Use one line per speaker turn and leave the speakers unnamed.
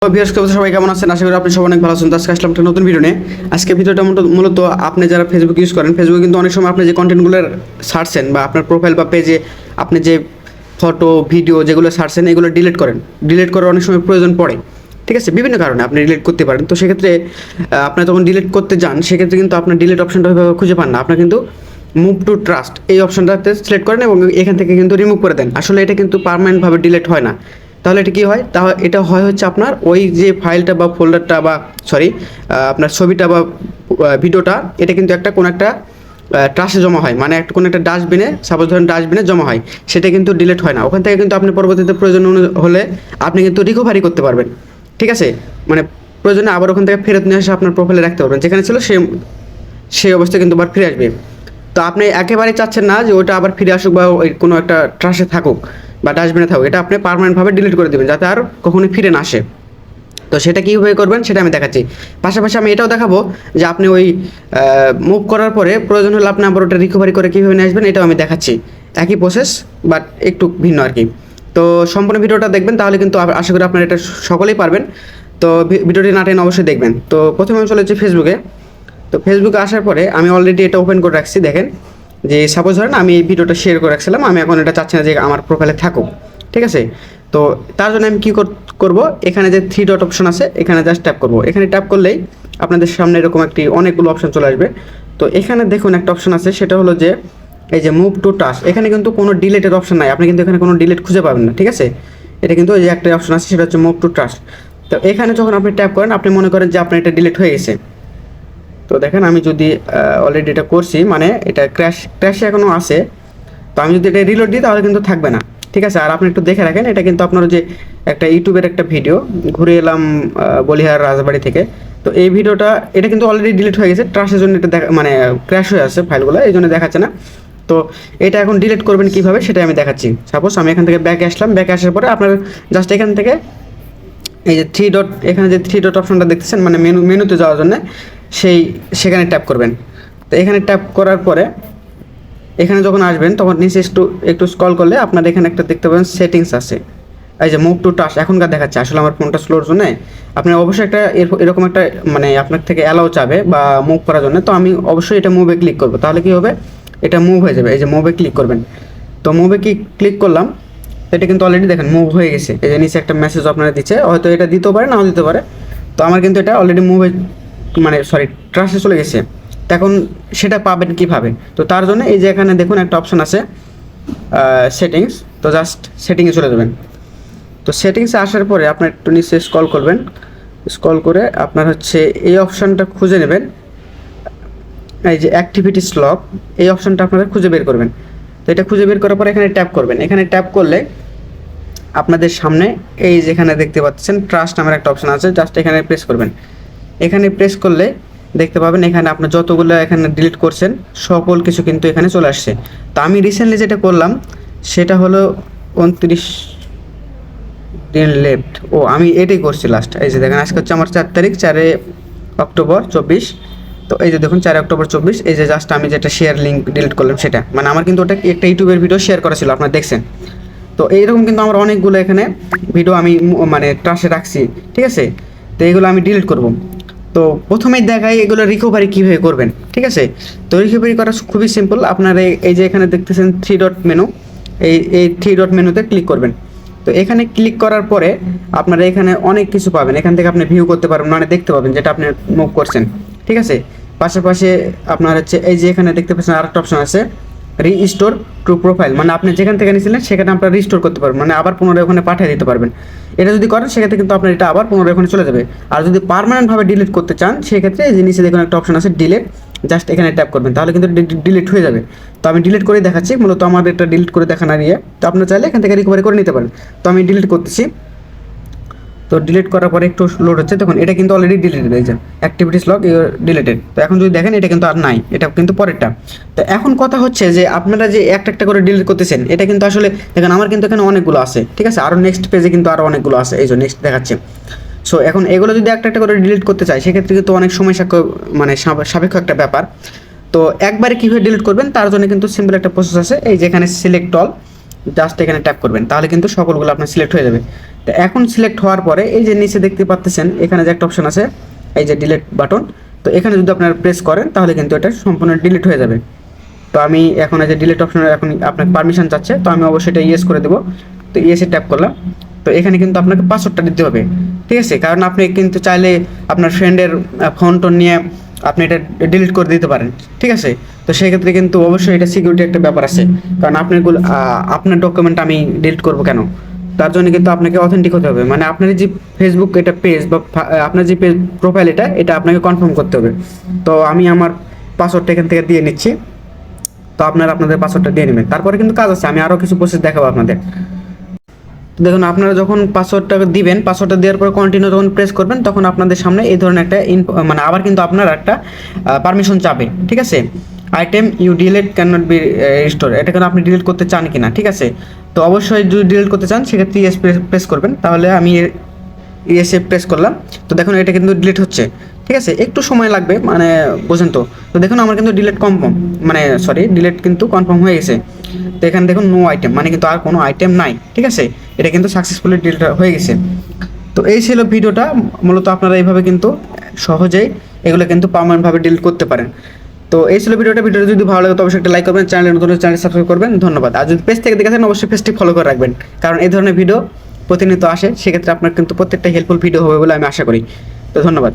সবাই কেমন আছেন? আশা করি আপনি সবাই অনেক ভালো আছেন। তো আজকে আসলাম একটা নতুন ভিডিও নিয়ে। আজকে ভিডিওটা মূলত আপনি যারা ফেসবুক ইউজ করেন, ফেসবুকে কিন্তু অনেক সময় আপনি যে কন্টেন্টগুলো ছাড়ছেন বা আপনার প্রোফাইল বা পেজে আপনি যে ফটো ভিডিও যেগুলো ছাড়ছেন এগুলো ডিলিট করার অনেক সময় প্রয়োজন পড়ে। ঠিক আছে, বিভিন্ন কারণে আপনি ডিলিট করতে পারেন। তো সেক্ষেত্রে আপনি যখন ডিলিট করতে যান সেক্ষেত্রে কিন্তু আপনার ডিলিট অপশনটা ওইভাবে খুঁজে পান না। আপনার কিন্তু মুভ টু ট্রাস্ট এই অপশনটাতে সিলেক্ট করেন এবং এখান থেকে কিন্তু রিমুভ করে দেন। আসলে এটা কিন্তু পার্মানেন্টভাবে ডিলিট হয় না। তাহলে এটা কী হয়? তাহলে এটা হচ্ছে আপনার ওই যে ফাইলটা বা ফোল্ডারটা বা আপনার ছবিটা বা ভিডিওটা এটা কিন্তু কোনো একটা ট্রাস্টে জমা হয়, মানে কোনো একটা ডাস্টবিনে, সাপোজ ধরেন ডাস্টবিনে জমা হয়, সেটা কিন্তু ডিলিট হয় না। ওখান থেকে কিন্তু আপনি পরবর্তীতে প্রয়োজন হলে আপনি কিন্তু রিকভারি করতে পারবেন। ঠিক আছে, মানে প্রয়োজনে আবার ওখান থেকে ফেরত নিয়ে এসে আপনার প্রোফাইলে রাখতে পারবেন, যেখানে ছিল সেই অবস্থায় কিন্তু আবার ফিরে আসবে। তো আপনি একেবারেই চাচ্ছেন না যে ওটা আবার ফিরে আসুক বা ওই কোনো একটা ট্রাস্টে থাকুক বা ডাস্টবিনে থাকুক, এটা আপনি পার্মানেন্টভাবে ডিলিট করে দেবেন যাতে আর কখনোই ফিরে না আসে। তো সেটা কীভাবে করবেন সেটা আমি দেখাচ্ছি। পাশাপাশি আমি এটাও দেখাবো যে আপনি ওই মুভ করার পরে প্রয়োজন হলে আপনি আবার ওটা রিকভারি করে কীভাবে নিয়ে আসবেন, এটাও আমি দেখাচ্ছি। একই প্রসেস বাট একটু ভিন্ন আর কি। তো সম্পূর্ণ ভিডিওটা দেখবেন, তাহলে কিন্তু আশা করি আপনারা এটা সকলেই পারবেন। তো ভিডিওটি না টেনে অবশ্যই দেখবেন। তো প্রথমে আমি চলে যাচ্ছি ফেসবুকে। তো ফেসবুকে আসার পরে আমি অলরেডি এটা ওপেন করে রাখছি। দেখেন যে সাপোজ ধরেন আমি এই ভিডিওটা শেয়ার করে রাখছিলাম, আমি এখন এটা চাচ্ছি না যে আমার প্রোফাইলে থাকুক। ঠিক আছে, তো তার জন্য আমি কী করব, এখানে যে 3 ডট অপশন আছে এখানে জাস্ট ট্যাপ করব। এখানে ট্যাপ করলেই আপনাদের সামনে এরকম অনেকগুলো অপশন চলে আসবে। তো এখানে দেখুন একটা অপশন আছে, সেটা হলো যে এই যে মুভ টু টাস্ক। এখানে কিন্তু কোনো ডিলিটের অপশন নাই, আপনি কিন্তু এখানে কোনো ডিলিট খুঁজে পাবেন না। ঠিক আছে, এটা কিন্তু এই যে একটা অপশন আছে, সেটা হচ্ছে মুভ টু টাস্ক। তো এখানে যখন আপনি ট্যাপ করেন আপনি মনে করেন যে আপনার এটা ডিলিট হয়ে গেছে। তো দেখেন আমি যদি অলরেডি এটা করছি, মানে এটা ক্র্যাশে এখনও আছে। তো আমি যদি এটা রিলোড দিই তাহলে কিন্তু থাকবে না। ঠিক আছে, আর আপনি একটু দেখে রাখেন, এটা কিন্তু আপনার যে একটা ইউটিউবের একটা ভিডিও, ঘুরে এলাম বলিহার রাজবাড়ি থেকে। তো এই ভিডিওটা এটা কিন্তু অলরেডি ডিলিট হয়ে গেছে, ট্রাশের জন্য এটা মানে ক্র্যাশ হয়ে আছে ফাইলগুলো, এই জন্য দেখাচ্ছে না। তো এটা এখন ডিলিট করবেন কীভাবে সেটাই আমি দেখাচ্ছি। সাপোজ আমি এখান থেকে ব্যাকে আসলাম, ব্যাকে আসার পরে আপনার জাস্ট এখান থেকে এই যে 3 ডট, এখানে যে 3 ডট অপশনটা দেখতেছেন, মানে মেনুতে যাওয়ার জন্য সেখানে ট্যাপ করবেন। তো এখানে ট্যাপ করার পরে এখানে যখন আসবেন তখন নিচে একটু স্ক্রল করলে আপনার এখানে একটা দেখতে পাবেন সেটিংস আছে, এই যে মুভ টু টাস্ক এখনকার দেখাচ্ছে। আসলে আমার ফোনটা স্লোর জন্য আপনি অবশ্যই এরকম একটা মানে আপনার থেকে অ্যালাউ চাবে বা মুভ করার জন্য। তো আমি অবশ্যই এটা মুভে ক্লিক করব, তাহলে কী হবে, এটা মুভ হয়ে যাবে। এই যে মুভে ক্লিক করবেন। তো মুভে ক্লিক করলাম, এটা কিন্তু অলরেডি দেখেন মুভ হয়ে গেছে। এই যে নিচে একটা মেসেজ আপনারা দিচ্ছে, হয়তো এটা দিতেও পারে নাও দিতে পারে। তো আমার কিন্তু এটা অলরেডি মুভে মানে ট্রাস্টে চলে গেছে। তো এখন সেটা পাবেন কীভাবে? তো তার জন্য এই যে এখানে দেখুন একটা অপশন আছে সেটিংস। তো জাস্ট সেটিংয়ে চলে যাবেন। তো সেটিংসে আসার পরে আপনার একটু নিচে স্ক্রল করবেন, স্ক্রল করে আপনার এই অপশানটা খুঁজে নেবেন, এই যে অ্যাক্টিভিটিস লক, এই অপশানটা আপনারা খুঁজে বের করবেন। তো এটা খুঁজে বের করার পরে এখানে ট্যাপ করবেন। এখানে ট্যাপ করলে আপনাদের সামনে এই যেখানে দেখতে পাচ্ছেন ট্রাস্ট নামের একটা অপশান আছে, জাস্ট এখানে প্রেস করবেন। এখানে প্রেস করলে দেখতে পাবেন এখানে আপনার যতগুলো এখানে ডিলিট করছেন সকল কিছু কিন্তু এখানে চলে আসছে। তো আমি রিসেন্টলি যেটা করলাম সেটা হলো 29 দিন লেফট। আমি এটাই করছি লাস্ট। এই যে দেখেন আজকে হচ্ছে আমার 4 তারিখ, 4 অক্টোবর 24। তো এই যে দেখুন 4 অক্টোবর 24, এই যে জাস্ট আমি যেটা শেয়ার লিঙ্ক ডিলিট করলাম সেটা, মানে আমার কিন্তু ওটা একটা ইউটিউবের ভিডিও শেয়ার করা ছিল, আপনারা দেখছেন। তো এইরকম কিন্তু আমার অনেকগুলো এখানে ভিডিও আমি মানে ট্রাশে রাখছি। ঠিক আছে, তো এইগুলো আমি ডিলিট করব। তো প্রথমেই দেখাই এগুলো রিকভারি কীভাবে করবেন। ঠিক আছে, তো রিকভারি করা খুবই সিম্পল। আপনার এই যে এখানে দেখতেছেন 3 ডট মেনু, এই 3 ডট মেনুতে ক্লিক করবেন। তো এখানে ক্লিক করার পরে আপনারা এখানে অনেক কিছু পাবেন। এখান থেকে আপনি ভিউ করতে পারবেন, মানে দেখতে পাবেন যেটা আপনি মুভ করছেন। ঠিক আছে, পাশাপাশি আপনার এই যে এখানে দেখতে পাচ্ছেন আরেকটা অপশন আছে রিস্টোর টু প্রোফাইল, মানে আপনি যেখান থেকে নিয়েছিলেন সেখানে আপনারা রিস্টোর করতে পারবেন, মানে আবার পুনরায় ওখানে পাঠিয়ে দিতে পারবেন। এটা যদি করেন সেক্ষেত্রে কিন্তু আপনার এটা আবার পুনরায় ওখানে চলে যাবে। আর যদি পার্মানেন্টভাবে ডিলিট করতে চান সেক্ষেত্রে এই যে নিচে দেখুন একটা অপশন আছে ডিলিট, জাস্ট এখানে ট্যাপ করবেন, তাহলে কিন্তু ডিলিট হয়ে যাবে। তো আমি ডিলিট করে দেখাচ্ছি, মূলত আমার এটা ডিলিট করে দেখানোর তো আপনারা চাইলে এখান থেকে রিকভারি করে নিতে পারেন। তো আমি ডিলিট করতেছি। তো ডিলিট করার পরে একটু লোড হচ্ছে, দেখুন এটা কিন্তু অলরেডি ডিলিটেড হয়েছে, অ্যাক্টিভিটিস লক ডিলিটেড। তো এখন যদি দেখেন এটা কিন্তু আর নাই, এটা কিন্তু পরেরটা। তো এখন কথা হচ্ছে যে আপনারা যে একটা করে ডিলিট করতেছেন, এটা কিন্তু আসলে দেখেন আমার কিন্তু এখানে অনেকগুলো আছে। ঠিক আছে, আরও নেক্সট পেজে কিন্তু আরও অনেকগুলো আছে, এই যে নেক্সট দেখাচ্ছে। সো এখন এগুলো যদি একটা করে ডিলিট করতে চাই সেক্ষেত্রে কিন্তু অনেক সময় মানে সাপেক্ষ একটা ব্যাপার। তো একবারে কীভাবে ডিলিট করবেন তার জন্য কিন্তু সিম্পল একটা প্রসেস আছে, এই যে এখানে সিলেক্ট অল, জাস্ট এখানে ট্যাপ করবেন, তাহলে কিন্তু সকলগুলো আপনার সিলেক্ট হয়ে যাবে। তো এখন সিলেক্ট হওয়ার পরে এই যে নিচে দেখতে পাচ্ছেন এখানে যে একটা অপশন আছে, এই যে ডিলিট বাটন, তো এখানে যদি আপনারা প্রেস করেন তাহলে কিন্তু এটা সম্পূর্ণ ডিলিট হয়ে যাবে। তো আমি এখন এই যে ডিলিট অপশনে এখন আপনাকে পারমিশন চাচ্ছে, তো আমি অবশ্যই এটা ইয়েস করে দেবো। তো ইয়েসে ট্যাপ করলাম। তো এখানে কিন্তু আপনাকে পাসওয়ার্ডটা দিতে হবে, ঠিক আছে, কারণ আপনি কিন্তু চাইলে আপনার ফ্রেন্ডের ফোন টোন নিয়ে আপনি এটা ডিলিট করে দিতে পারেন, ঠিক আছে। তো সেই ক্ষেত্রে কিন্তু অবশ্যই এটা সিকিউরিটি একটা ব্যাপার আছে, কারণ আপনার ডকুমেন্ট আমি ডিলিট করবো কেন, তার জন্য কিন্তু আপনাকে অথেন্টিক হতে হবে, মানে আপনার যে ফেসবুক এটা পেজ বা আপনার যে পেজ প্রোফাইল এটা আপনাকে কনফার্ম করতে হবে। তো আমি আমার পাসওয়ার্ডটা এখান থেকে দিয়ে নিচ্ছি। তো আপনারা আপনাদের পাসওয়ার্ডটা দিয়ে নেবেন, তারপরে কিন্তু কাজ আছে, আমি আরও কিছু প্রসেস দেখাবো আপনাদের। দেখুন আপনারা যখন পাসওয়ার্ডটা দিবেন, পাসওয়ার্ডটা দেওয়ার পর কন্টিনিউ যখন প্রেস করবেন, তখন আপনাদের সামনে এই ধরনের একটা মানে আবার কিন্তু আপনার একটা পারমিশন চাবে, ঠিক আছে। Item you delete can not be restore, এটা কেন আপনি ডিলিট করতে চান কিনা, ঠিক আছে। তো অবশ্যই যদি ডিলিট করতে চান সেক্ষেত্রে ইয়েস প্রেস করবেন, তাহলে আমি ইয়েসে প্রেস করলাম। তো দেখুন এটা কিন্তু ডিলিট হচ্ছে, ঠিক আছে, একটু সময় লাগবে, মানে বোঝেন তো। তো দেখুন আমার কিন্তু ডিলিট কিন্তু কনফার্ম হয়ে গেছে। তো এখানে দেখুন নো আইটেম, মানে কিন্তু আর কোনো আইটেম নাই, ঠিক আছে, এটা কিন্তু সাকসেসফুলি ডিলিট হয়ে গেছে। তো এই ছিল ভিডিওটা, মূলত আপনারা এইভাবে কিন্তু সহজেই এগুলো কিন্তু পার্মানেন্টভাবে ডিলিট করতে পারেন। তো এই ছিল ভিডিওটা যদি ভালো লাগে তো অবশ্যই একটা লাইক করবেন, চ্যানেল নতুন চ্যানেল সাবস্ক্রাইব করবেন, ধন্যবাদ। আর যদি পেজ থেকে দেখেছেন অবশ্যই পেজটি ফলো করে রাখবেন, কারণ এই ধরনের ভিডিও প্রতিনিয়ত আসে, সেক্ষেত্রে আপনার কিন্তু প্রত্যেকটা হেল্পফুল ভিডিও হবে বলে আমি আশা করি। তো ধন্যবাদ।